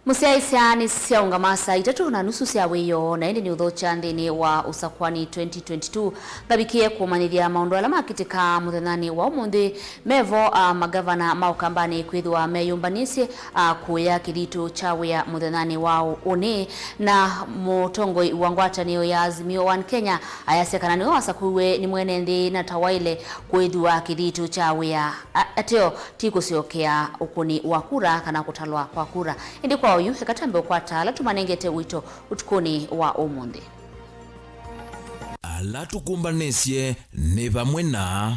Musiaisa ni siaunga masa itatu na nusu sia weyo na indi ni udhocha ndini wa usakwani 2022 gabikie kumanithia maundu ala makitika muthenani wa umundi mevo magavana maukambani kwithwa meyumbanisi kuya kiritu chawia muthenani wao une na mutongoi wa ngwatanio ya Azimio One Kenya ayasekana ni wasakuwe ni mwenendi na tawaile kwithwa kiritu chawia atio tikusiokea ukuni wa kura kana kutalwa kwa kura indi kwa uyu hekatambe ukwata ala tumanengete wito utukuni wa umundi ala tukumbanesye ne bamwe na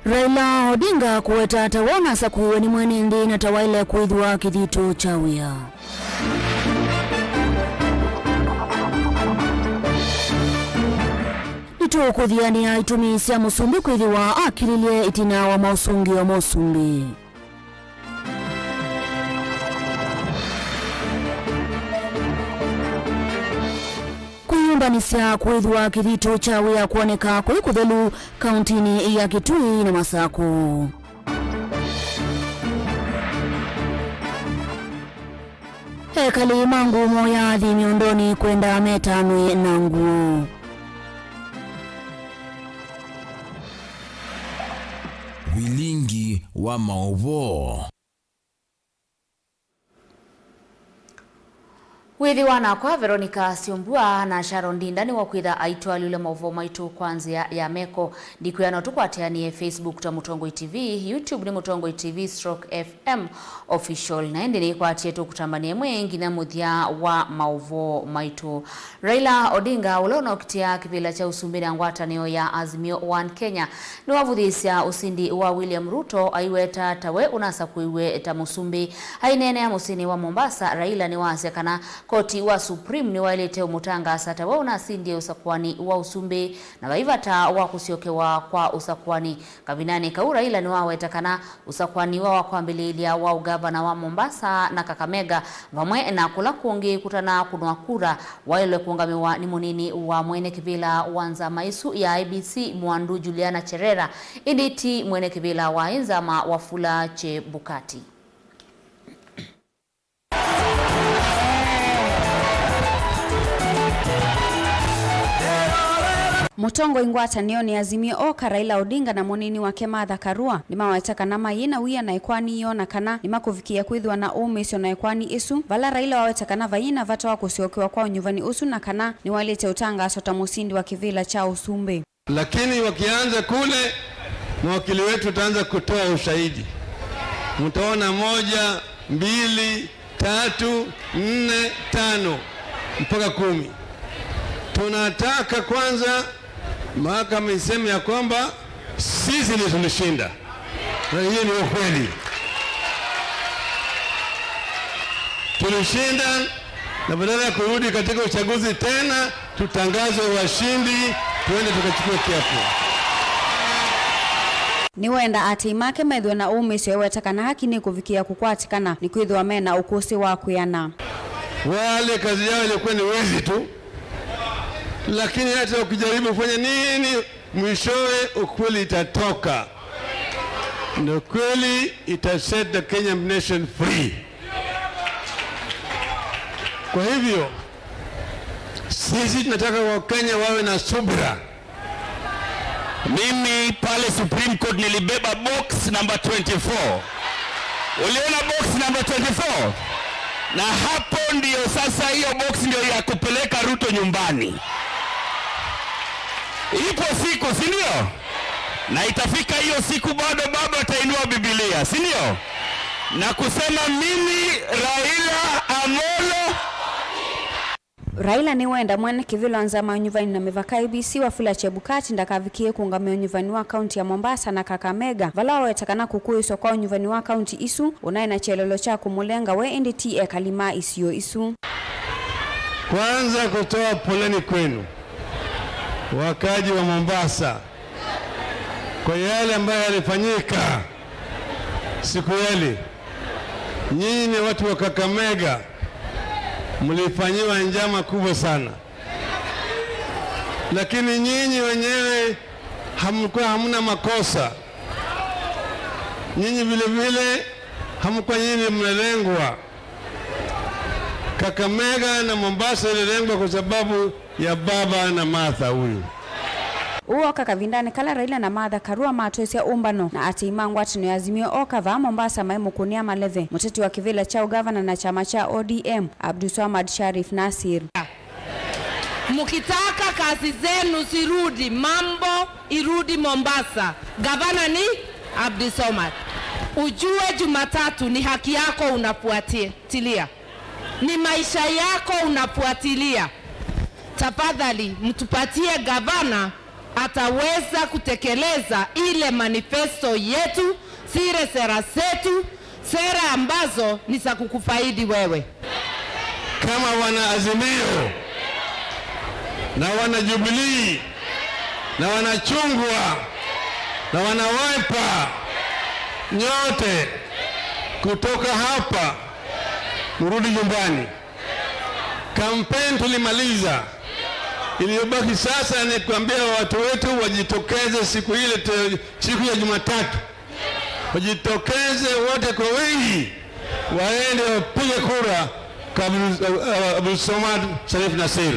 Raila Odinga kuweta tawona sakuwe ni mwenendi na tawaile kwithwa kithito chawia ito kuthiania itumisi ya musumbi kwithwa akililie itina wa mausungi wa musumbi kuyumbanisia kwithwa kithito chawia kuoneka kuli kuthelu kauntini ya Kitui na Masako. Hekali mangu moya thi miondoni kwenda metanwi na nguo. Vilingi wa Mauvoo. Withi wana kwa Veronica SYOMBUA na Sharon Ndindani wakwitha aitwa lule Mauvoo maitu kwanzia ya meko ndikuyano tukwateanie Facebook ta Mutongoi TV, YouTube ni Mutongoi TV /FM official na endeni kwa tietu kutambanie mwengi na muthia wa Mauvoo maitu. Raila Odinga ulona ukitia kipila cha usumbi na ngwatanio ya Azimio One Kenya ni wavuthisia usindi wa William Ruto aiweta tawe unasa kuiwe ta musumbi hainene ya musini wa Mombasa. Raila ni wasekana koti wa Supreme ni wailete umutanga sata wa unasindi usakwani wa usumbi na waivata wa kusiokewa kwa usakwani kabinani kaura ila ni wawetakana usakwani wa wakwambililia wa ugavana wa Mombasa na Kakamega vamwe na kula kuongi kutana kunwa kura waile kuungamiwa ni munini wa mwene kibila wanza maisu ya IEBC Mwandu Juliana Cherera inditi mwene kibila wa Inzama Wafula Chebukati. Mutongo ingwatanio ni Azimio oka Raila Odinga na munini wake Martha Karua nimawetaka na mayina wia na ikwani yona kana nimakuvikia kwithwa na umisyo na ikwani isu vala Raila wawetaka na vayina vata wa kusiokiwa kwa nyuvani usu na kana ni walete utanga asota musindi wa kivila cha usumbi. Lakini wakianza kule mwakili wetu utaanza kutoa ushahidi. Mtaona 1, 2, 3, 4, 5 mpaka 10. Tunataka kwanza mahakama iseme ya kwamba sisi ndio tulishinda. Na hiyo ni ukweli. Tulishinda na badala ya kurudi katika uchaguzi tena tutangaze washindi tuende tukachukue kiapo. Ni wenda ati make medwe na umisyo yewetaka na haki ni kuvikia kukwatikana ni kwithwa mena ukusi wa kuyana. Wale kazi yao ilikuwa ni wezi tu. Lakini hata ukijaribu kufanya nini mwishowe ukweli itatoka. Na kweli itaset the Kenyan nation free. Kwa hivyo sisi tunataka Wakenya wawe na subira. Mimi pale Supreme Court nilibeba box number 24. Uliona box number 24? Na hapo ndio sasa hiyo box ndio ya kupeleka Ruto nyumbani. Ipo siku, si ndio? Na itafika hiyo siku bado baba atainua Biblia, si ndio? Na kusema mimi Raila Amolo. Raila ni wenda mwene kivilo anzama nyuvani na mevaka IEBC Wafula Chebukati ndakavikie kuungamia nyuvani wa kaunti ya Mombasa na Kakamega vala wetakana kukuiswa kwa nyuvani wa kaunti isu unaye na chelolo cha kumulenga we NDT kalima isiyo isu. Kwanza kutoa poleni kwenu wakaji wa Mombasa kwa yale ambayo yalifanyika siku yale. Nyinyi ni watu wa Kakamega, mlifanyiwa njama kubwa sana, lakini nyinyi wenyewe hamna makosa. Nyinyi vile vile hamkuwa nyinyi mmelengwa. Kakamega na Mombasa ililengwa kwa sababu ya baba na Martha huyu. Uo kakavindane kala Raila na Martha Karua matoesia umbano na ati imangwa atino ya Azimio okava Mombasa maimu kunia maleve. Muteti wa kivila cha ugavana na chama cha ODM Abdulswamad Sharif Nasir. Mukitaka kazi zenu zirudi, mambo irudi Mombasa, gavana ni Abdulswamad. Ujue Jumatatu ni haki yako unafuatilia, ni maisha yako unafuatilia. Tafadhali mtupatie gavana ataweza kutekeleza ile manifesto yetu, zile sera zetu, sera ambazo ni za kukufaidi wewe. Kama wana Azimio na wana Jubilee na wana Chungwa na wana Wiper, nyote kutoka hapa mrudi nyumbani. Kampeni tulimaliza. Iliyobaki sasa ni kuambia watu wetu wajitokeze siku ya Jumatatu. Wajitokeze wote kwa wingi, waende wapige kura kwa Abdulswamad Sharif Nasir.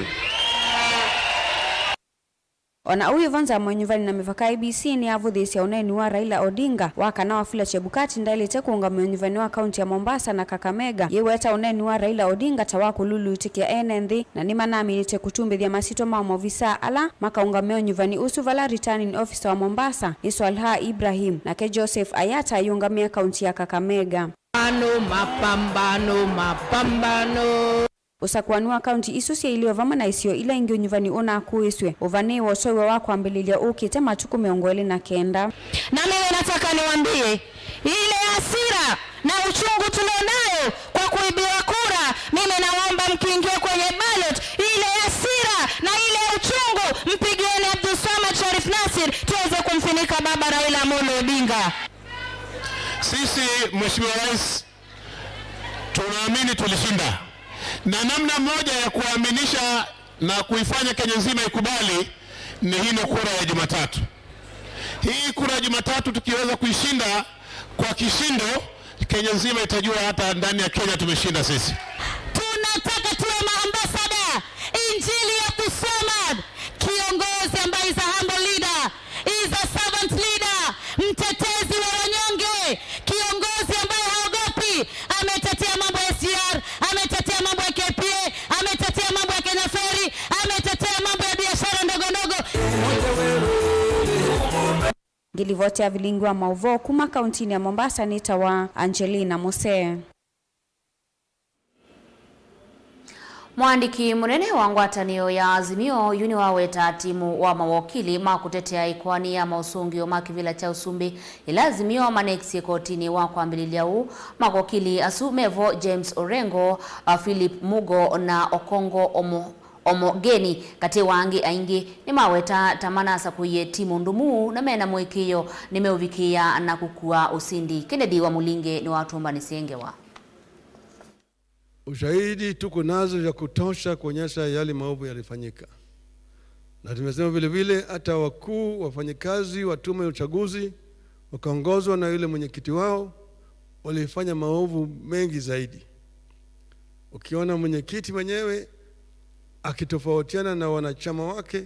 Ona uyu vanza mwenyuvani na mivaka IEBC ni avuthisi ya uneni wa Raila Odinga wakana Wafula Chebukati ndailite kuunga mwenyuvani wa kaunti ya Mombasa na Kakamega yeweta uneni wa Raila Odinga tawaku lulu tikia NND na nima nami nite kutumbithia masito mao visa ala makaunga mwenyuvani usuvala returning officer wa Mombasa Iswalha Ibrahim na ke Joseph Ayata yungamia kaunti ya Kakamega. Mapambano Usakwanua kaunti isusia iliyovama na isio ila ingi unyuvani ona kuiswe uvani wosoiwa wako ambililia ukite matuku meongweli na kenda. Na mimi nataka niwaambie ile hasira na uchungu tulionayo kwa kuibiwa kura, mimi naomba mkiingia kwenye ballot ile hasira na ile uchungu mpigieni Abdulswamad Sharif Nasir tuweze kumfinika baba Raila Amolo Odinga. Sisi Mheshimiwa Rais tunaamini tulishinda. Na namna moja ya kuaminisha na kuifanya Kenya nzima ikubali ni hino kura ya Jumatatu. Hii kura ya Jumatatu tukiweza kuishinda kwa kishindo, Kenya nzima itajua hata ndani ya Kenya tumeshinda sisi. Tunataka tuwe maambasada injili ya Abdulswamad, kiongozi ambaye is a humble leader, is a servant leader, mtetezi wa wanyonge, kiongozi ambaye haogopi, ametetea mambo ya SGR, ametetea mambo ya KPA, ametetea mambo ya Kenya Ferry, ametetea mambo ya biashara ndogo ndogo. Ngilivotea Vilingi wa Mauvoo kuma kauntini ya Mombasa nita wa Angelina Mose. Mwandiki munene wa ngwatanio ya Azimio yuni waweta timu wa mawakili makutetea ikwani ya mausungio makivila cha usumbi ila Azimio manexie kotini wa kuambililia makokili Asumevo James Orengo, Philip Mugo na Okongo Omogeni kati wangi aingi ni maweta tamana sakuye timu ndumu na mena mwikiyo nimeuvikia na kukua usindi. Kennedy wa Mulinge ni watu mbani siengewa. Ushahidi tuko nazo ya kutosha kuonyesha yale maovu yalifanyika. Na tumesema vile vile hata wakuu wafanyikazi wa tume ya uchaguzi wakaongozwa na yule mwenyekiti wao walifanya maovu mengi zaidi. Ukiona mwenyekiti mwenyewe akitofautiana na wanachama wake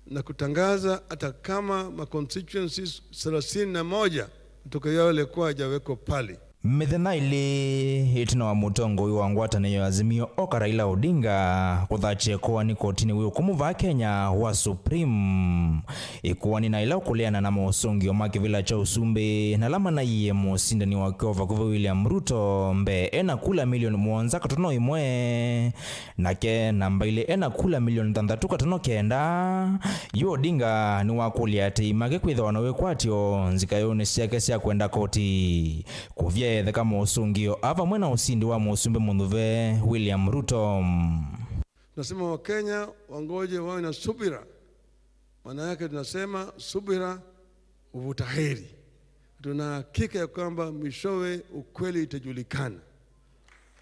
na kutangaza hata kama ma constituencies 31 kutoka yao yalikuwa hajawekwa pale. Mithena ili itina wa mutongo wa ngwatanio ya Azimio oka Raila Odinga kuthachia kwani kotini wiyo kumuva Kenya wa Supreme ikuwani na ila ukuleana na mausungio makivila cha usumbi na lama na iye musindani wa kiova kuva William Ruto mbe ena kula milioni muonza katono imwe na ke namba ile ena kula milioni tandatu katono kenda. Yu Odinga ni wakulia teimake kwitha wanawe kwatio nzikayoni siake siya kwenda koti kuvya theka musungio ava mwena usindi wa musumbe mundhuve William Ruto. Nasema wa Kenya wangoje wawe na subira. Maana yake tunasema subira uvuta heri. Tuna hakika ya kwamba mwishowe ukweli itajulikana.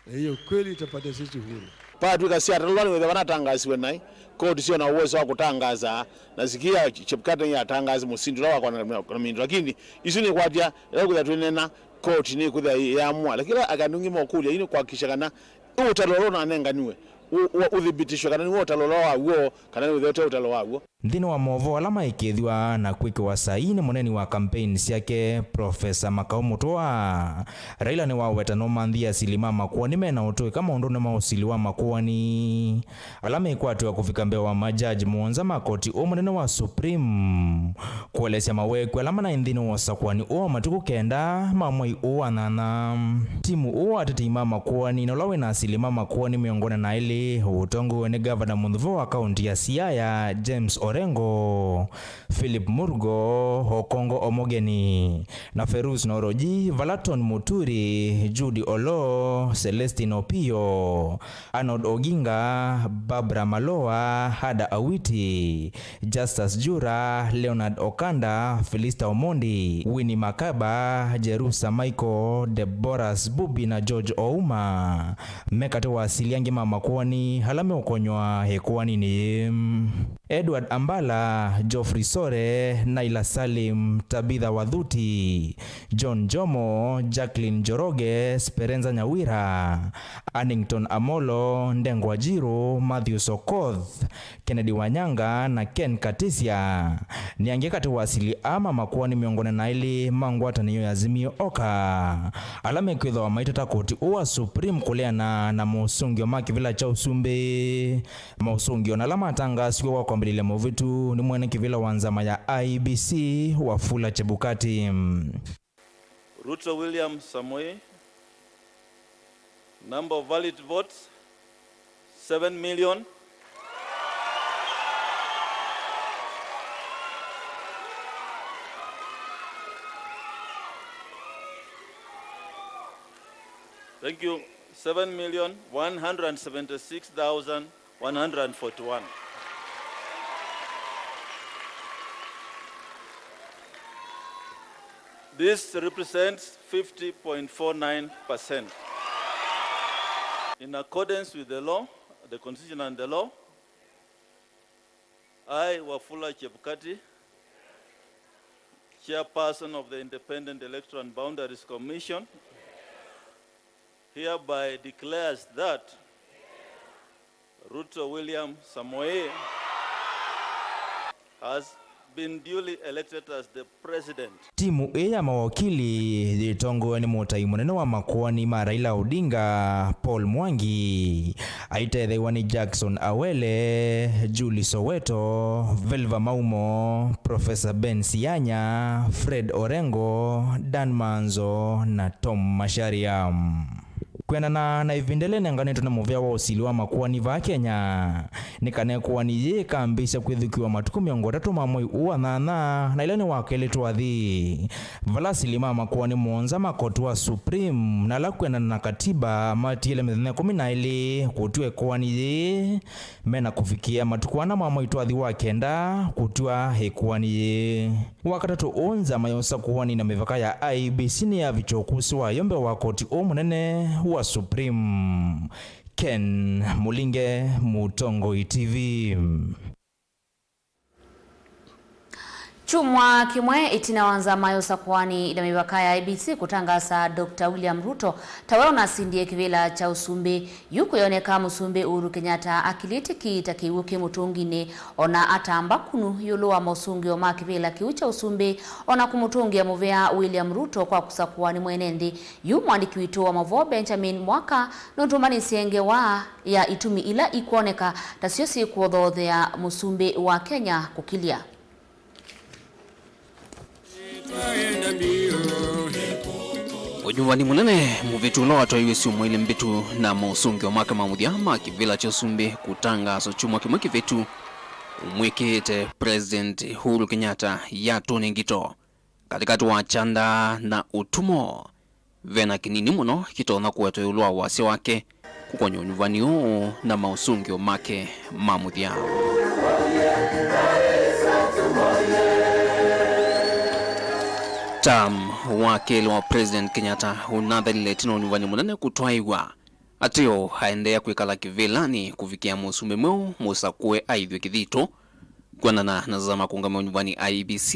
Na hiyo ukweli itapata sisi huru. Patu kasi atalwani wethe wanatangaziwe nai koti sio na uwezo wa kutangaza na sikia Chebukati ya tangazi musindi lawa kwa mindu, lakini isu ni kwatia leo kutha tunena koti ni kutha ya mwa lakini akandungi mokulia ini kuhakikisha kana utalolo na nenganiwe uthibitisho kana ni utalolo waguo kana ni uthote utalo waguo. Nthini wa Mauvoo alama ikithiwa na kwikwa saini muneni wa campaign ciake Profesa Makau Mutwa. Raila ni wawetano manthi asilima makuani mena utui kama undu ni mausili wa makuani. Alama ikwatiwa kufika mbele wa majaji muonza makoti o munene wa Supreme kuelesya mawekwe alama na nthini wa sakwani o matuku kenda mamwai o anana. Timu o atetiima makuani na ulawe na asilima makuani miongoni na ili utongo ni gavana Mauvoo wa kaunti ya Siaya James Orengo, Philip Murgo, Okongo Omogeni, na Ferus Noroji, Valaton Muturi, Judy Olo, Celestine Opio, Arnold Oginga, Barbara Maloa, Hada Awiti, Justus Jura, Leonard Okanda, Felista Omondi, Winnie Makaba, Jerusa Michael, Deborah Bubi na George Ouma. Mekate wa asiliangi mama kuwani halame ukonywa hekuwani ni Edward Ambala, Geoffrey Sore, Naila Salim, Tabitha Wadhuti, John Jomo, Jacqueline Joroge, Sperenza Nyawira, Annington Amolo, Ndengwa Jiru, Matthew Sokoth, Kennedy Wanyanga na Ken Katisia. Niangekati wasili ama makuani miongoni na ili mangwata niyo ya Azimio Oka. Alame kwitho wa maitata koti uwa Supreme kuleana na Musungio makivila cha Usumbe. Musungio na lama tanga siwa wa kwambilile movitu ni mwene kivila wanzama ya IEBC Wafula Chebukati. Ruto William Samoei. Number of valid votes 7 million. Thank you. 7,176,141. This represents 50.49%. In accordance with the law, the Constitution and the law, I, Wafula Chebukati, Chairperson of the Independent Electoral and Boundaries Commission, hereby declares that Ruto William Samoei has been duly elected as the president. Timu ya mawakili litongo ni mutai munene wa makuani ma Raila Odinga, Paul Mwangi, aitethewa ni Jackson Awele, Julie Soweto, Velva Maumo, Professor Ben Sianya, Fred Orengo, Dan Manzo na Tom Masharia. Kwena na ivindele nengane tuna muvia wa usili wa makuani va Kenya nikane kuwani ye kambisha kwithukiwa matuku miongo tatu mamoi uwa na ilani wakele tuwathi vala silima makuani muonza makotu wa Supreme na la kwena na katiba matiele methene 12 kutue kuwani ye mena kufikia matuku wana mamoi tuwathi wa kenda kutua hekuwani ye wakatatu onza mayosa kuwani na mivaka ya IEBC ni ya vichokusi wa yombe wa koti o munene wa Supreme. Ken Mulinge, Mutongo TV. Chumwa kimwe itinawanza mayo sakwani ila mibaka ya IEBC kutangasa Dr. William Ruto tawala na sindie kivila cha Usumbe yuko yoneka Musumbe Uhuru Kenyatta akiliti kita kiwuke mutungine ona atamba kunu yolo wa Musungi wa makivila kiucha Usumbe ona kumutungi ya Muvea William Ruto kwa kusakuwani mwenendi yu mwandiki wito wa Mauvoo Benjamin Mwaka nontumani sienge wa ya itumi ila ikuoneka tasiosi kuodhodhe ya Musumbe wa Kenya kukilia. Unyuwani munene muvitu ulo watu iwe siu mwili mbitu na Musungi wa maka mamudhiama kivila cha Usumbe kutanga so chumwa kimwe kivitu umwekete President Uhuru Kenyatta ya Tony Ngito katikati wa chanda na utumo vena kinini muno kitona kuweto ulua wasi wake kukonyo unyuwani uu na Musungi wa make mamudhiama. Tam wakili wa President Kenyatta unadhalile tino unyuwani munene kutwaiwa atio haendea kwekala kivilani kufikia Musumbe mweo musakue aidhwe kithito kwanana na zama kungame unyuwani IEBC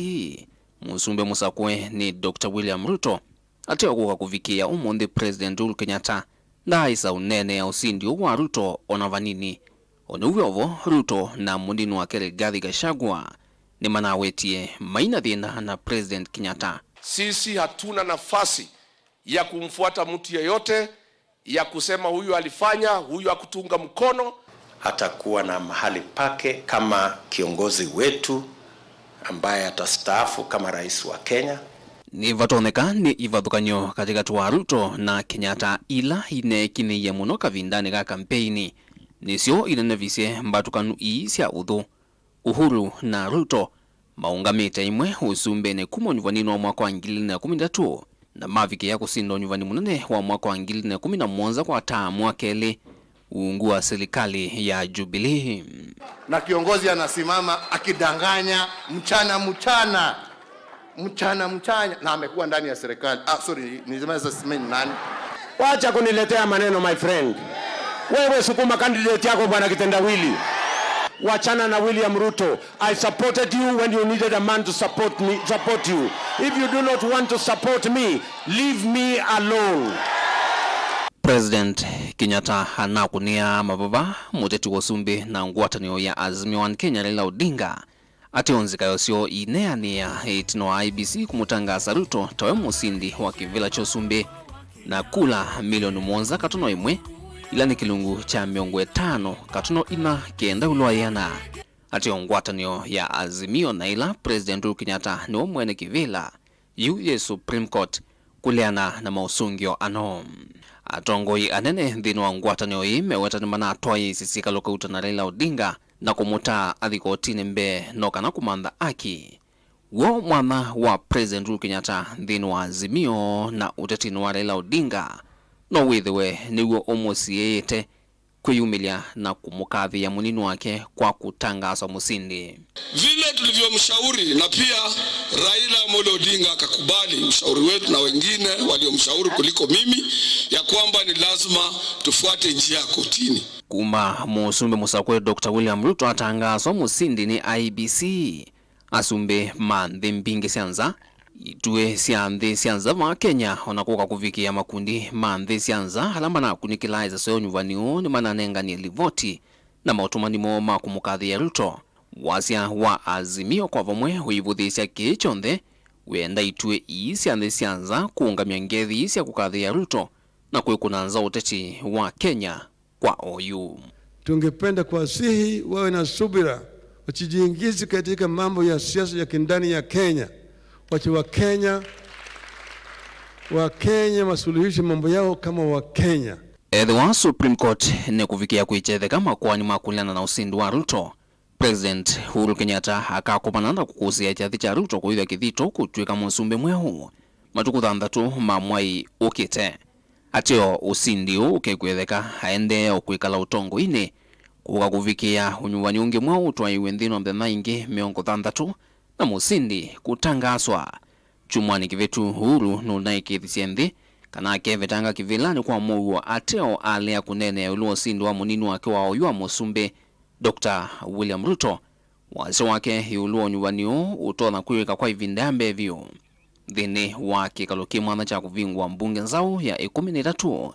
Musumbe musakue ni Dr. William Ruto atio kuka kufikia umonde President Uhuru Kenyatta na isa unene ya usindi wa Ruto ona vanini ona uyovo Ruto na mundini wake Rigathi Gachagua ni manawetie maina thina na President Kenyatta. Sisi hatuna nafasi ya kumfuata mtu yeyote, ya kusema huyu alifanya, huyu akutunga mkono. Atakuwa na mahali pake kama kiongozi wetu ambaye atastaafu kama rais wa Kenya. Ni vatoneka ni ivathukanyo katika tuwa Ruto na Kenyatta, ila ine kiniye muno kavindani ka kampeni nisio inanevisye mbatukanu ii sya uthu. Uhuru na Ruto maungamite imwe usumbe ne kumo nyuvanini wa mwaka wa 2013 na mavike ya kusindo nyuvani munene wa mwaka wa 2011 kwa taamu wa keli uungu wa serikali ya Jubilee. Na kiongozi anasimama akidanganya mchana na amekuwa ndani ya serikali. Nani? Wacha kuniletea maneno my friend. Wewe sukuma candidate yako bwana kitendawili. Wachana na William Ruto. I supported you when you needed a man to support you. If you do not want to support me, leave me alone. President Kenyatta anakunia mababa muteti wasumbi na ngwatanio ya Azimio One Kenya Raila Odinga ationzika yosio ineania itino IEBC kumutangasa Ruto tawe musindi wa kivila chosumbi na kula milioni 1.1 ila ni kilungu cha miongo 5 katuno ina kenda uloayana atio ngwatanio ya Azimio na ila President Uhuru Kenyatta ni omwene kivila yu Supreme Court kuleana na mausungio ano. Atongoi anene dhino wa ngwatanio hii meweta ni mana atoi sisika loka utana Raila Odinga na kumuta athikotini mbe noka na kumanda aki. Wo mwana wa President Uhuru Kenyatta dhino wa Azimio na utetini wa Raila Odinga no withiwe niwo omosi yeyete kuyumilia na kumukathi ya munini wake kwa kutangasa musindi. Vile tulivyomshauri na pia Raila Amolo Odinga akakubali ushauri wetu na wengine waliomshauri kuliko mimi ya kwamba ni lazima tufuate njia ya kotini. Kuma musumbe musakwe Dr. William Ruto atangaso musindi ni IEBC. Asumbe mandhe mbingi sianza itue sianza wa Kenya onakuka kuvikia makundi mandhe sianza halamba na kunikilaiza soyo nyuvanio ni mananenga ni livoti na mautumani moma kumukadhi ya Ruto. Wasia wa Azimio kwa vamwe huivudhisya kichonde wenda itue sianza kuungamia ngethi ya kukadhi ya Ruto na kuikunanza uteti wa Kenya kwa OU. Tungependa kuwasihi wawe na subira, wachijiingizi katika mambo ya siasa ya kindani ya Kenya. Wachi wa Kenya masuluhishe mambo yao kama wa Kenya. Edwa Supreme Court ne kufikia kuicheze kama kwa ni makuliana na usindi wa Ruto. President Uhuru Kenyatta akakomanana kukusia chathi cha Ruto kuithya kithito kutwika musumbe mwehu matuku 3 mamwai ukite. Atio usindi ukekwetheka aende okwikala utongo ine kuka kuvikia unyuwani unge mwehu twaiwe nthino mbema ingi 60 na musindi kutangaswa. Chumwani kivetu Uhuru nunaikithisia nthi kana kevetanga kivilani kwa Mauvoo ateo alea kunene ya uluo sindi wa munini wake wa oyua musumbe Dr. William Ruto. Wase wake uluo nyuwanio utona kuweka kwa ivindambe vyo. Dhini wake kaloki mwana cha kuvingwa mbunge nzao ya 13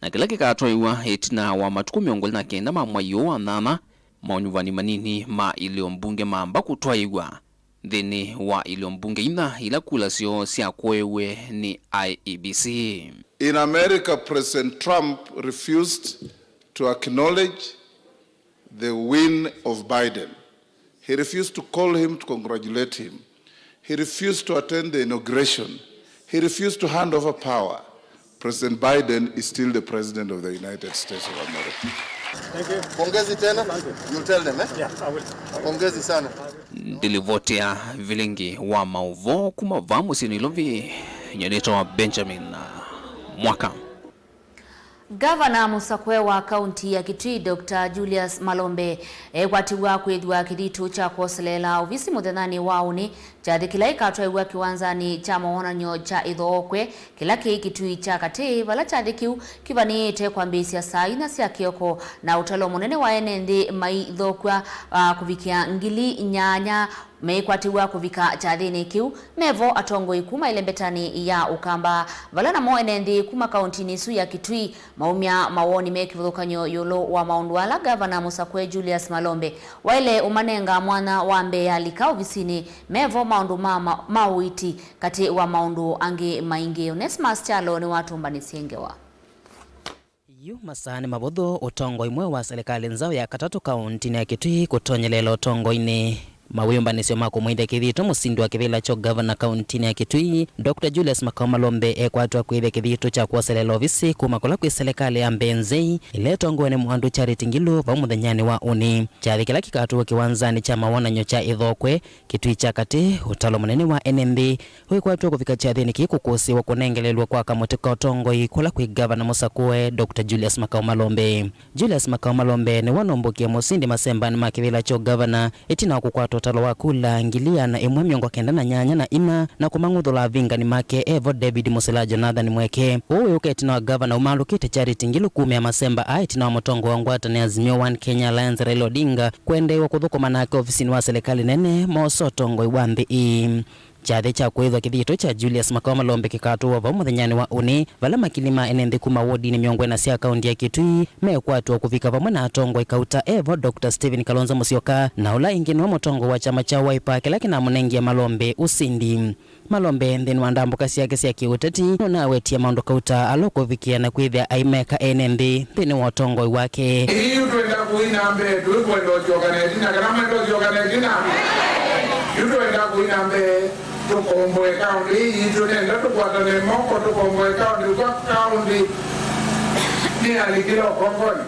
na kila kikatoiwa etina wa matuku 29 mamwayo wa nana maunyuwani manini ma ilio mbunge mamba kutoiwa. Dhini wa ilio mbunge ina ila kula sio siya kwewe ni IEBC. In America, President Trump refused to acknowledge the win of Biden. He refused to call him to congratulate him. He refused to attend the inauguration. He refused to hand over power. President Biden is still the president of the United States of America. Thank you. Pongezi tena. You'll tell them, eh? Yeah, I will. Pongezi sana. Dilivotia Vilingi wa Mauvoo kumavamu sinilovi nyeneto wa Benjamin Mwaka. Gavana Musakwe wa kaunti ya Kitui Dr. Julius Malombe kwatiwa kwithwa kiritu cha kuoselela ovisi muthenani wauni Jadi kila ikatwa kiwanzani cha maonanyo cha Ithokwe kila kitui cha kati vala chadi kiu kivanite kwa mbisi ya saina siya kioko na utalo munene wa enendi mai Ithokwa kuvikia ngili nyanya meikwatiwa kuvika chathini kiu mevo atongo ikuma ilembetani ya ukamba vala na mo enendi kuma kaunti nisu ya Kitui maumia mawoni mekivuthukanyo yolo wa maundwala gavana Musakwe Julius Malombe waile umanenga mwana wa Mbeya likao visini mevo maundu mauiti kati wa maundu angi maingi. Onesmus Chalo ni watu mbanisiengewa yu masani mabudhu utongo imwe wa serikali nzao ya katatu kaunti ya Kitui kutonyelela utongo ini mawimba nisio mako mwende kithito musindi wa kivila cho governor kaunti ya Kitui Dr. Julius Malombe ekwatwa kwithe kithito cha kuwaselela ofisi kumakola kwi serikali ya Mbenzei ile tongone mwandu charity ngilu va muthenyani wa uni chathi kila kikatu kiwanzani cha mawonanyo cha Ithokwe Kitui cha kati utalo munene wa NMB wekwatwa kufika chathini kikukusi wa kunengelelwa kwa kamuti ka utongo ikula kwi governor Musakwe Dr. Julius Malombe. Julius Malombe ni wanombokia musindi masembani makivila cho governor itina kukwatwa utalo wa kula ngilia na imwe miongo kenda na nyanya na ina na kumanguthula vinga ni make Evo David Musela Jonathan Mweke uwe uketi na governor umalukite charity ngilu kume ya masemba aiti na mutongo wa ngwata ni Azimio One Kenya Alliance Raila Odinga kwende wa kuthuko manake ofisini wa serikali nene moso tongo iwambi chathi cha kwithwa kithito cha Julius Malombe kikatuwa va muthenyani wa uni vala makilima enende kuma wodi ni miongwe na sia kaunti ya Kitui mekwatwa kufika vamwe na atongo ikauta Evo Dr. Stephen Kalonzo Musyoka na ula ingine wa mutongo wa chama cha Wiper kila kina munengia Malombe usindi. Malombe nthini wa ndambuka siake sia kiuteti na wetia maundu kauta alokuvikia na kwithia aimeka NMB nthini wa utongo wake. Hiyo tuenda kuina mbe tuikwenda ojoganetina kana mwendo ojoganetina yutuenda kuina mbe tukomboe kaunti hii tunenda tukwatane moko tukomboe kaunti kwa kaunti ni alikilo kongoni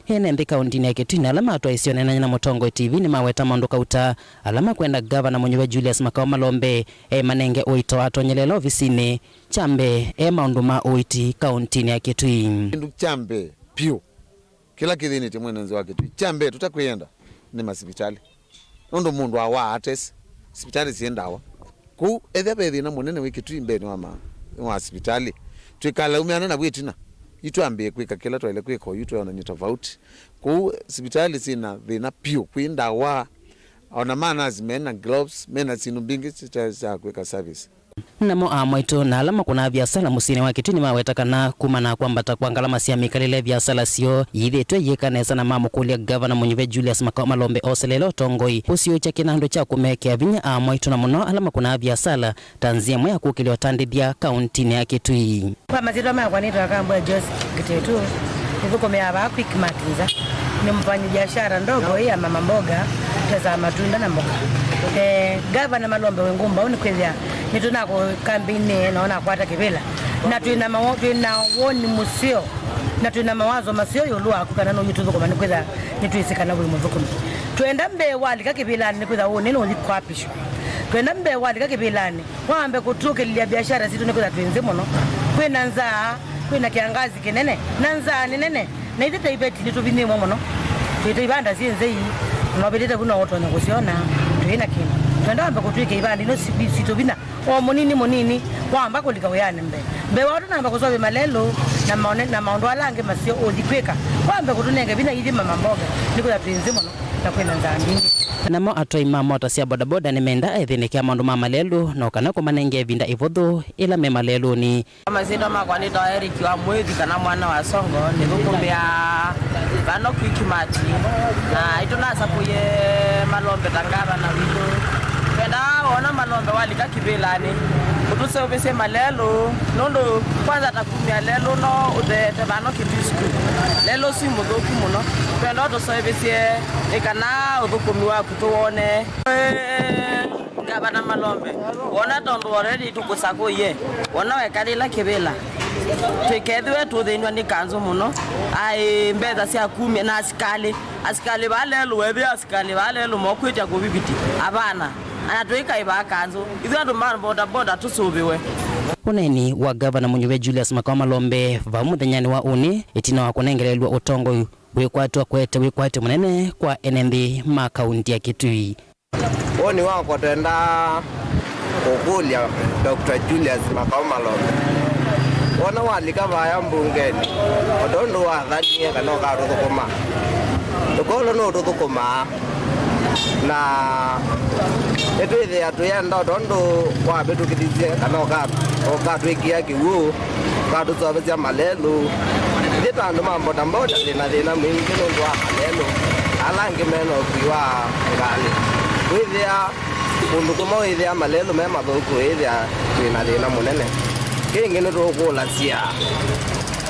NMB kaunti ya Kitui na alama atwa isionena na Mutongo TV ni maweta maundu kauta alama kwenda governor Munyiwe Julius Malombe manenge oito atonyelela ofisini chambe maundu ma oiti kaunti ya Kitui ndu chambe pio kila kithini timwe nenzi wa Kitui chambe tutakwenda ni masipitali ndo mundu awa ates sipitali siendawa ku ethe na munene wa Kitui mbeni wa hospitali twikala umeana na bwitina itwambie kwika kila twale kwiko yitwa ona ni tofauti ku hospitali sina thina pio kwinda wa ona mana zimena gloves mena sinu bingi cha kwika service namo amwaito na alama kuna biasala musini wa Kitui ni mawetakana kumana kwamba takwangala masia mikalile biasala sio yithitwe yikanesa na mamukulia governor Munyiwe Julius Malombe oselelo tongoi usio cha kinando cha kumekea vinya amwaito na muno alama kuna biasala tanzia mwe akukilio tandithia kaunti ya Kitui kwa mazito makwa nito akambwa Jose Kitetu nikuko meaba quick matinza ni mfanyi biashara ndogo ya mama mboga za matunda na mboga governor Malombe wengumba unikwithia nitunako kambini naona kwata kivila na tuina woni musio na tuina mawazo masio yolua akukana no yituzo kwa nikwitha nituisikana buli muvuko twenda mbe wali kakivilani nikwitha woni no likwapisho twenda mbe wali kakivilani wambe kutukilia biashara situ nikwitha twinze muno kwina nzaa kwina kiangazi kinene na nzaa ni nene na ithita ibeti nitubini muno twitibanda sinze yi nobelete kuno otonya kusiona twina kino twenda mbe kutwike ibandi no situbina o munini wamba kulika uyane mbe watu namba kusobe malelo na maundu alange masio odikweka wambe kutunenge bina idi mama mboga nikuya twinzimo na kwenda nzambi namo atoi mama tasia bodaboda ni menda ethini kia maundu mama lelu na ukana kumanenge vinda ivothu ila mema lelu ni amazindo makwa ni toa Eric wa Mwethi kana mwana wa Songo ni gukumbia vano kwikimati na itunasa kuye Malombe tangaba na wito kwenda ona Malombe walika kivilani utuse ubise malelo nondo kwanza takumia lelo no udete vano kitisku lelo si mudhoku muno kwenda tusoebise ikana udhukumiwa kutuone gavana Malombe wona tondo already tukusako ye wona wekalila kivila twikethwe tuthinwa ni kanzo muno ai mbetha cia kumia na askali balelo wethi askali balelo mokwita kubibiti abana anatuika iba kanzo ithu andu boda boda tusubiwe uneni wa governor Munyiwe Julius Malombe va muthenyani wa uni itina wa kunengerelwa utongo wikwatwa kwete wikwate munene kwa NMB ma kaunti ya Kitui Woni wako tenda kukulia Dr. Julius Malombe. Wana walika vaya mbungeni. Odondo wa dhanie kana ka rukuma. Dokolo no rukuma. Na eto ile atuyenda odondo wa betu kidizie kana ka twikia kiwu. Ka tuzobezia malelo. Ndeta ndo mambo tamboda lina mwingi ndo wa malelo. Alange meno kuwa ngali. Withia mundu kuma withia malelo mema thuku withia lina munene. Kingi ni rukula sia.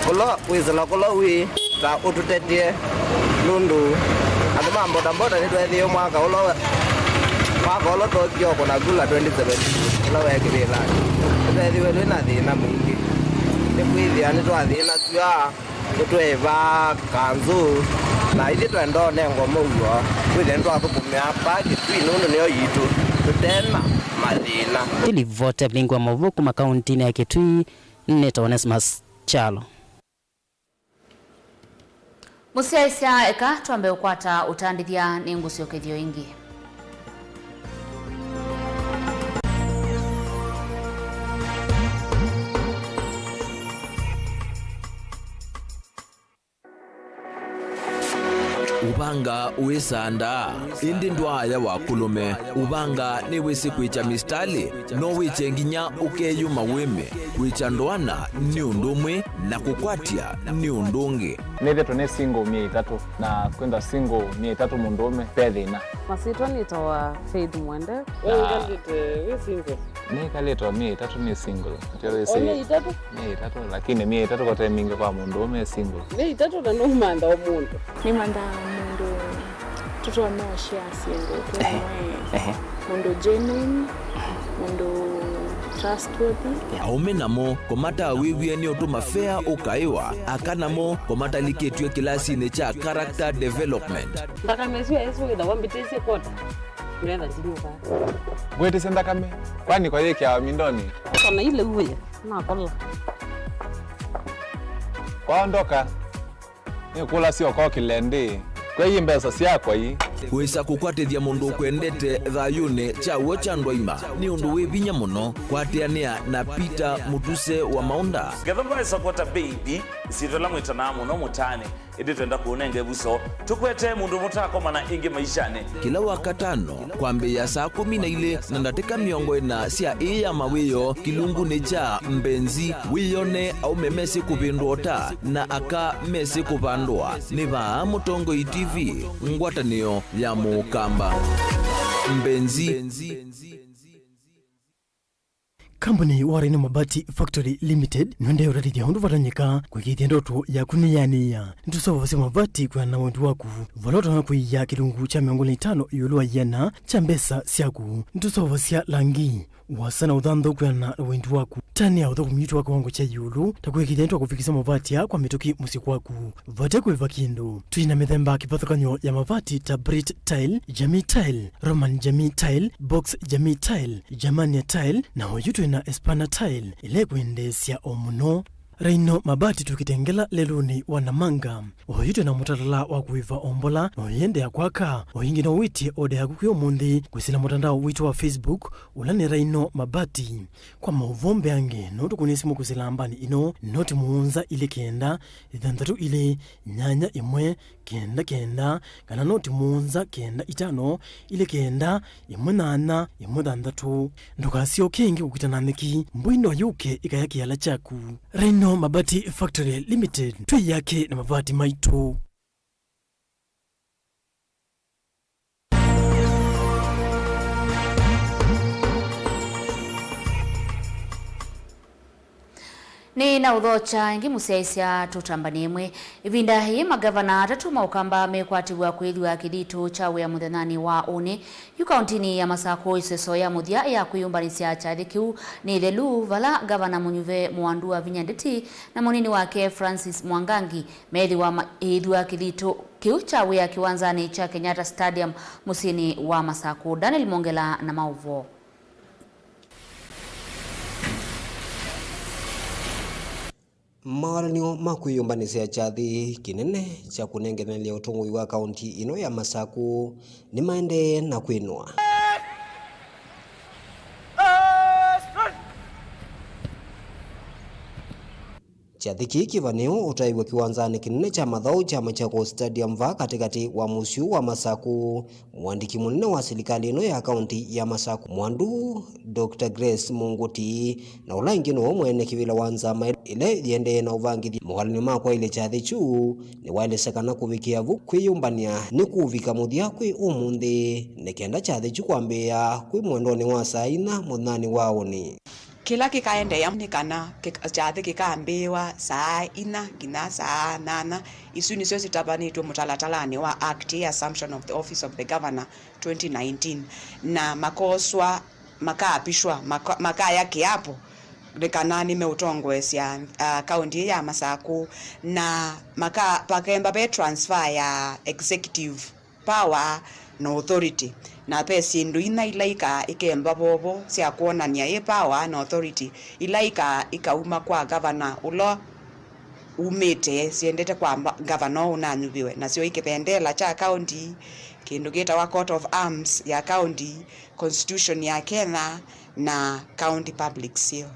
Kulo wizala kulo wi ta ututetie lundu. Ando mambo tamboda ni twethio mwaka ulo Tokyo kuna gula 27 ulo wekirila. Twethio wina thina mwingi. Nikwithia ni twathina tua tweva kanzu na ili twendo nengo mugo wile ndo athukumia bagi twinundu niyo yitu tutena mathina ili vote Vilingi Mauvoo kuma kaunti ya Kitui Neto Onesmus Chalo. Musiaisia eka twambe ukwata utandithia ni ngusio kithio ingi. Ubanga uisanda indi ndwaya wakulume ubanga ni wisi kwicha mistali no wiche nginya ukeyuma wime kwicha ndwana ni undumwe na kukwatia ni undungi nithe tune single 3 na kwenda single 3 mundume pethina masitwa nitoa Faith Mwende we single ni kalito 3 ni single tele si 3 lakini 3 kwa mingi kwa mundume single 3 na no manda omuntu ni manda mundu tuto no share single mundu genuine mundu trustworthy aume namo komata wiwie ni otuma fair ukaiwa akanamo komata liketwe kilasi ne cha character development ndaka mesio eso da wambitese kota nenda zinuka bwete senda kame kwani kwa yeke ya mindoni kana ile uwe na kola kwaondoka ni kula sio kwa kilende kwa hii mbesa sia kwa hii wisa kukwatithia mundu kwendete thayune cha wocha ndwaima ni undu wibinya muno kwatiania na Peter Mutuse wa Maunda Gavana support baby sitola mwitana muno mutane idi twenda kuonenge buso tukwete mundu mutako mana ingi maishane kila wakatano kwambe ya saa 12 na ndateka miongo ina sia ya mawiyo kilungu neja mbenzi wiyone au memesi kupindota na aka mesi kupandwa ni ba Mutongo TV ngwatanio ya mukamba mbenzi. Company Warren Mabati Factory Limited nwende urarithia hundu vatanyika kwikithia ndoto ya kuniyania nitusovosia mabati kwa na wendu waku valota na kuiya kilungu cha 5 yulua yana cha mbesa siaku nitusovosia langi wasana udhando kwa na wendu waku tani ya udhoku mitu wako wangu cha yulu takuikithia ndoto kufikisa mabati ya kwa mituki musiku waku vateku vivakindo tuina methemba kipathukanyo ya mabati ta Brit Tile, Jamii Tile, Roman Jamii Tile, Box Jamii Tile, Germania Tile na hoyutu na Espana Tile ile kuendesia omuno Reino mabati tukitengela leluni wanamanga oyito na mutatala wa kuiva ombola oyende ya kwaka oyingi na witi ode ya kukuyo mundi kusila mutandao wito wa Facebook ulani Reino mabati kwa mauvombe ange notu kunisimu kusila ambani ino noti muunza ile kenda idhandatu ile nyanya imwe kenda kana noti muunza kenda itano ile kenda imwe nana imwe dhandatu ndukasio kengi kukitananiki mbwino yuke ikayaki yala chaku Reino Mabati Factory Limited tui yake na mabati maitu. Ni na udhocha ingi musiaisia tutambanimwe ivinda hii magavana atatu maukamba mekwatiwa kwithwa kiditu cha wea muthenani wa une yu kauntini ya Masako iseso ya muthia ya kuyumbanisia chathi kiu ni thelu vala gavana Munyuve Mwandua Vinyandeti na munini wake Francis Mwangangi methi wa idwa kiditu kiu cha wea kiwanzani cha Kenyatta Stadium musini wa Masako. Daniel Mongela na Mauvoo. Mawaranio makuyumbanisia chathi kinene cha kunengenelia utongoi wa kaunti ino ya Masako ni maende na kwinwa Chathiki kivaneo utaiwe kiwanzani kinene cha mathau cha Machakos Stadium va katikati wa musyu wa Masaku. Mwandiki munene wa serikali ino ya kaunti ya Masaku Mwandu Dr. Grace Munguti na ula ingino wa mwene kivila wanzama ile yende na uvangithi mughalini makwa ile chathi chu ni wale sekana kuvikia vu kwiyumbania ni kuvika muthia kwi umunthi nikenda chathi chu kwambia kwi mwendoni wa saina munani waoni. Kila kikaendeea kana chathi kikaambiwa saa 4 ngina saa 8 isu nicio citabanitwe mutalatalani wa Act Assumption of the Office of the Governor 2019 na makoswa makaapishwa makaya kiapo nikana nimeutongwesya kaunti ya Masaku na pakemba pe transfer ya executive power na authority na pesi ndu ina ilaika ikemba bobo cia kuonania ye power na authority ilaika ikauma kwa governor ulo umete siendete kwa governor unanyubiwe na sio ikipendela cha county kindu geta wa court of arms ya county constitution ya Kenya na county public seal.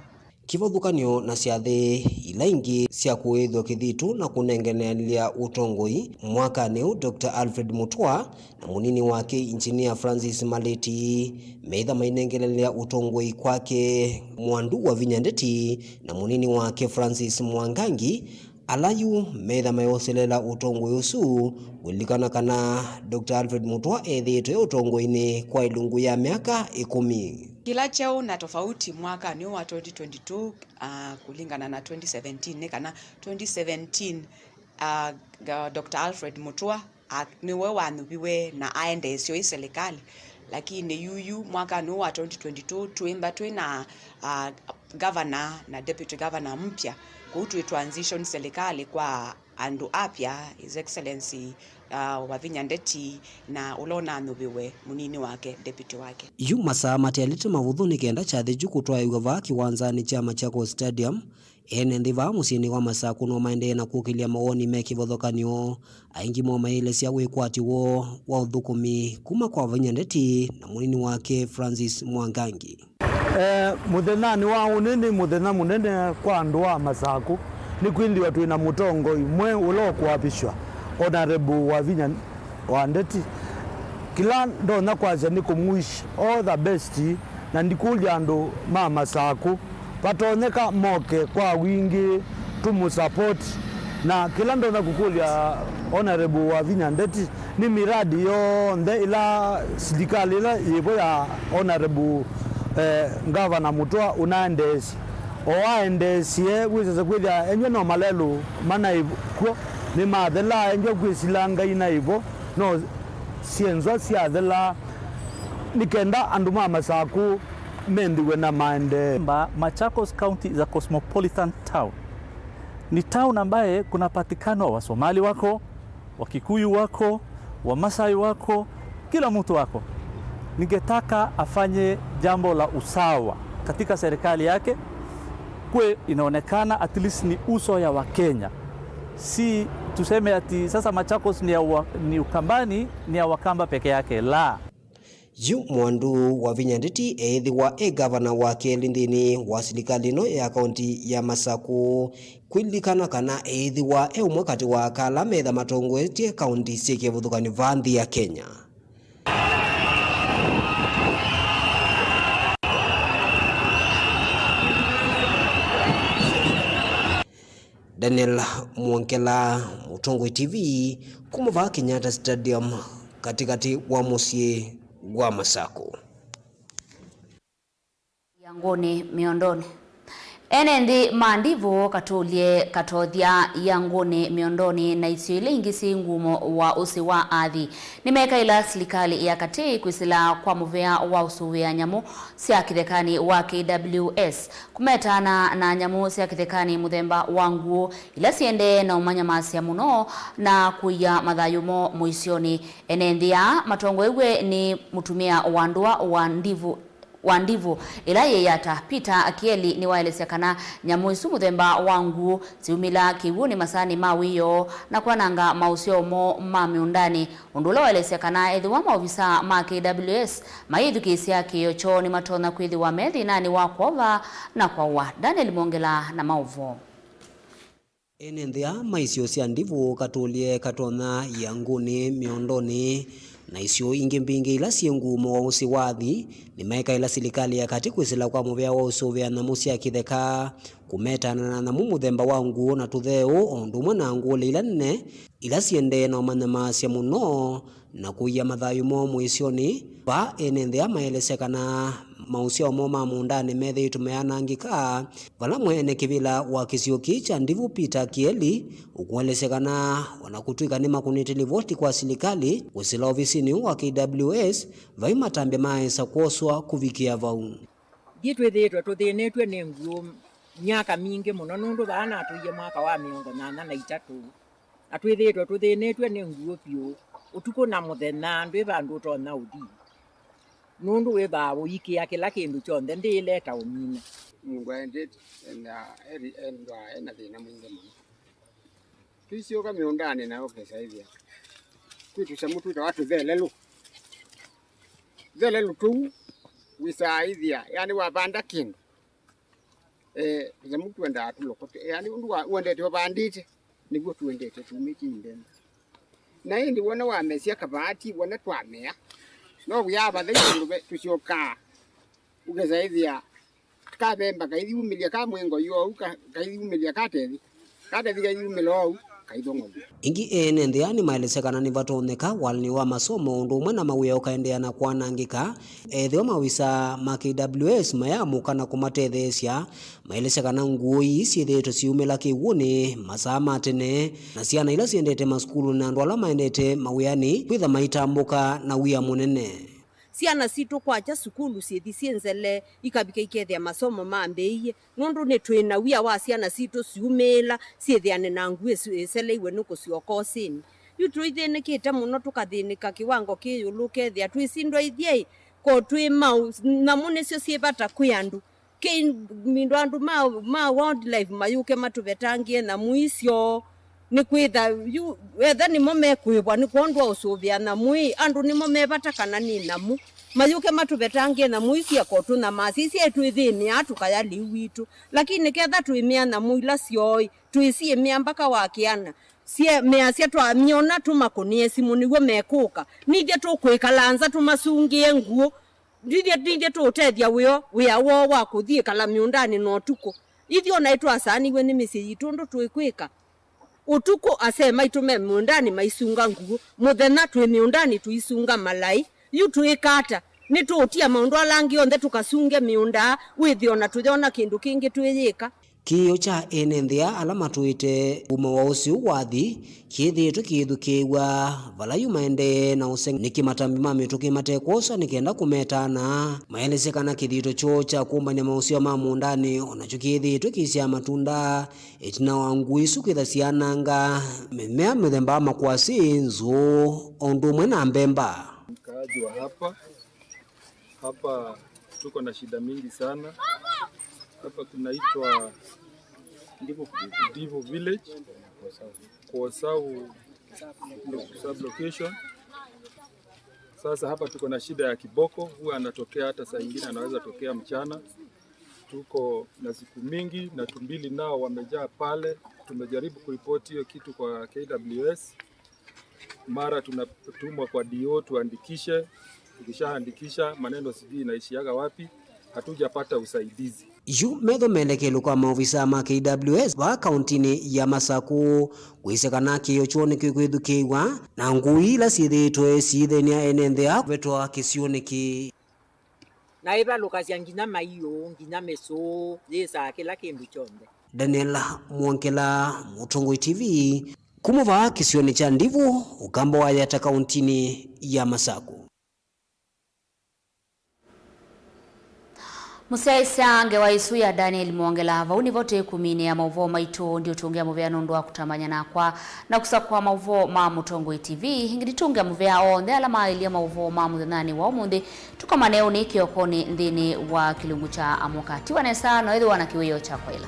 Kivothukanio na ciathi ila ingi cia kuithwa kithitu na kunengenelia utongoi mwaka neu Dr. Alfred Mutua na munini wake engineer Francis Maleti meitha mainengenelia utongoi kwake Mwandu wa Vinyandeti na munini wake Francis Mwangangi alayu meitha mayoselela utongoi usu wilikana kana Dr. Alfred Mutua ethitwe utongoi-ini kwa ilungu ya miaka 10. Kila cheo na tofauti mwaka ni wa 2022 kulingana na 2017 kana 2017 Dr. Alfred Mutua niwe wanubiwe na aende sio serikali lakini yuyu mwaka ni wa 2022 tuimba twina governor na deputy governor mpya kutu transition serikali kwa andu apya His Excellency wa Vinyandeti na ulona nubiwe munini wake deputy wake. Yu masaa matialite mavuthu nikenda chathi ju kutwa yuva kiwanzani cha Machakos Stadium ene ndiva musini wa Masaku no maende na kukilia maoni mekivothokanio aingi mo maile cia wikwati wo wa uthukumi kuma kwa Vinyandeti na munini wake Francis Mwangangi. Muthenani wa unini muthena munene kwa andu wa Masaku ni kwindi watu ina mutongo imwe ulo kuapishwa Honorable wa Vinyandeti kila ndona kwaza ni kumwish all the best na ndikulya andu ma Masaku patoneka moke kwa wingi tumusupport na kila ndona kukulya Honorable wa Vinyandeti ni miradi yonde ila serikali ila yibo ya Honorable Governor Mutua unaendesi oaendesie wizeze kwithia enye no malelu mana ivo ni mathela enye kwisilanga ina ivo no sienzo siathela nikenda andu ma Masaku mendiwe na maende. Machakos County is a cosmopolitan town. Ni town ambaye kunapatikana wa Somali wako, wa Kikuyu wako, wa Masai wako, kila mtu wako. Ningetaka afanye jambo la usawa katika serikali yake kwe inaonekana at least ni uso ya Wakenya. Si tuseme ati sasa Machakos ni Ukambani ni ya Wakamba peke yake la. Yu Mwandu wa Vinyandeti ethiwa governor wake lindini wa serikali no ya kaunti ya Masaku kwilikana kana ethiwa umwe kati wa kala metha matongwetie kaunti cia kivuthukani vanthi ya Kenya. Daniel Mwankela, Mutongoi TV, kumuva Kenyatta Stadium katikati wa musye wa Masaku. Yangoni miondoni. Enendi mandivu katulie katothia yangoni miondoni na isio ile ingisi ngumo wa usi wa athi. Nimeka ila serikali ya kati kwisila kwa muvea wa usuwea nyamu sia kithekani wa KWS. Kumetana na nyamu sia kithekani muthemba wangu ila siende na umanya masia muno na kuya mathayumo muisioni. Enendi ya matongo ewe ni mutumia wandua wandivu ila yeyata Peter Akieli ni waelesya kana nyamu isu muthemba wangu ziumila kiwuni masani mawiyo na kwananga mausio mo mamiundani undula waelesya kana ethiwa maofisa ma KWS maithukisya kiyocho ni matona kwithiwa methi nani wa kwova na kwa wa Daniel Mongela na Mauvoo. enenthea maisio cia ndivu katulie katona ya nguni miondoni na isio ingi mbingi ila ciengumo wa usiwathi ni maika ila serikali ya kati kwisila kwa muvea wa usuvia na musia kitheka kumetana na muthemba wa nguo na tutheu ondumwe na nguo ila nne ila ciende na manyama cia muno na kuia mathayu mo mwisioni pa enenthea maelesekana mausio mo ma mundani methe tumeanangika vala mwene kivila wa kisioki cha ndivu Peter Kieli ukuelesekana wanakutwika ni makunitili voti kwa serikali wisila ofisini wa KWS vai matambe maesa kuoswa kuvikia vau gitwithitwe tuthinitwe ni nguo myaka mingi muno nundu bana atuye mwaka wa 83 atwithitwe tuthinitwe ni nguo piu utuko na muthenya ndu bandu tona udi nundu we bawo ikia kila kindu chonthe ndileta umina mungu endete ena thina mwingi muno tuisioka miundani na okesaidia kwitu samutu watu thelelu tu wisaithia yani wabanda kindu samutu enda atulokote yani undu wendete wabandite niguo tuendete tumikinde na hindi wona wamesia kabati wona twamea no wyaba thairu tucioka ugezaithia kabemba kaithiumilia ka mwengo yo kaithiumilia katethi kaithiumilo kaithongothi ingi enenthea ni maelesekana ni vatoneka walini wa masomo ndumwe na mawia ukaendeana kwanangika ethio mawisa ma KWS mayamuka na kumatethesia maelesekana nguo ciithitwe ciumila kiwuni masaa matene na ciana ila ciendete masukulu na andu ala maendete mawiani kwitha maitambuka na wia munene ciana citu kwacha sukulu cithi cienzele ikabika ikethia masomo mambeiye nundu ni twina wia wa ciana citu ciumila ciithiane na nguo ciceleiwe nuku ciokosini yutu ithinikite muno tukathinika kiwango kiyulu kethia twisindwa ithie ko twi mau na munecio ciebata kwi andu mindu andu ma wildlife mayuke matuvetangie na muicio ni kwitha wetha ni momekwibwa ni kondwa usuvia na mui andu ni momebata kana ni namu mayuke matuvetangie na muicia kotu na masisi etu ithini atukaya liwitu lakini ketha tuimia na muila cioi tuicie miambaka wakiana sie meacia twamiona tumakonie simu niguo mekuka nithia tukwikalanza tumasungie nguo nithia tutethia wia wo wa kuthie kala miundani no tuko ithio na itwasaniwe ni misi yitundu twikwika utuko asema itume miundani maisunga nguo muthena twi miundani tuisunga malai yutu ikata ni tutia maundu alangi onthe tukasunge miunda withio na tuthona kindu kingi twiyika kio cha enenthea ala matuite uma wa ucio wathi kithitwe kithukiwa vala yumaende na useng nikimatambi ma mituki matekosa nikenda kumetana maelesekana kithitwe cho cha kumbania mausio ma mundani onacho kithitwe kisia matunda itina wa ngui sukitha ciananga mimea mithemba makwasi nzu ondumwe na mbemba mkaaji wa hapa tuko na shida mingi sana. Hapa tunaitwa Divo Village kwa sub location. Sasa hapa tuko na shida ya kiboko, huwa anatokea hata saa nyingine anaweza tokea mchana. Tuko na siku mingi na tumbili nao wamejaa pale. Tumejaribu kuripoti hiyo kitu kwa KWS. Mara tunatumwa kwa DO tuandikishe. Tukishaandikisha maneno sijui inaishiaga wapi, hatujapata usaidizi. Yu metho melekelo kwa maofisa ma KWS wa kauntini ya Masaku kwisekana kiyo choni kikwithukiwa na ngui ila cithitwe cithenia enenthea vetwa kisioni ki na ivaluka cia nginya maiyo nginya meso yesa kila kindu chonde. Daniela Mwankela, Mutongoi TV, kumuva kisioni cha Ndivu, ukambo wa yata kauntini ya Masaku. Musiaisange wa isu ya Daniel Mwongela vauni vote kumine ya Mauvoo maitu ndio tuongea muvea nundua kutamanya na kwa na kusakwa Mauvoo ma Mutongoi TV hingidi tungia muvea onde alama ilia Mauvoo ma muthenani wa umundi tukamaneo ni kiokoni ndini wa kilungu cha amokati wanesa na wedu wana kiweyo cha kwaila.